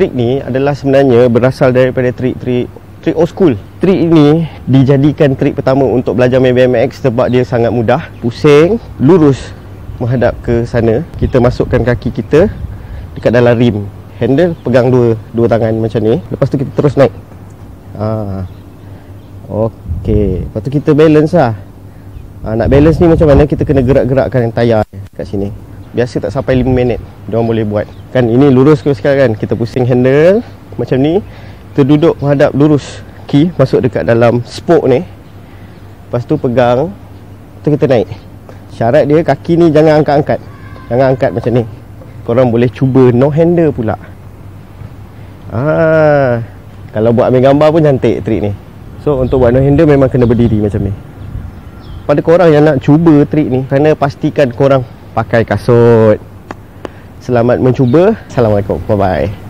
Trik ni adalah sebenarnya berasal daripada trik old school. Trik ini dijadikan trik pertama untuk belajar main BMX sebab dia sangat mudah. Pusing, lurus menghadap ke sana. Kita masukkan kaki kita dekat dalam rim. Handle pegang dua tangan macam ni. Lepas tu kita terus naik. Okey. Lepas tu kita balance lah. Nak balance ni macam mana? Kita kena gerak-gerakkan tayar kat sini. Biasa tak sampai 5 minit diorang boleh buat. Kan ini lurus ke sekarang kan. Kita pusing handle macam ni. Kita duduk menghadap lurus. Key masuk dekat dalam spoke ni. Lepas tu pegang. Lepas tu kita naik. Syarat dia kaki ni jangan angkat-angkat. Jangan angkat macam ni. Korang boleh cuba no handle pula. Kalau buat ambil gambar pun cantik trik ni. So untuk buat no handle memang kena berdiri macam ni. Pada korang yang nak cuba trik ni, kena pastikan korang pakai kasut. Selamat mencuba. Assalamualaikum. Bye bye.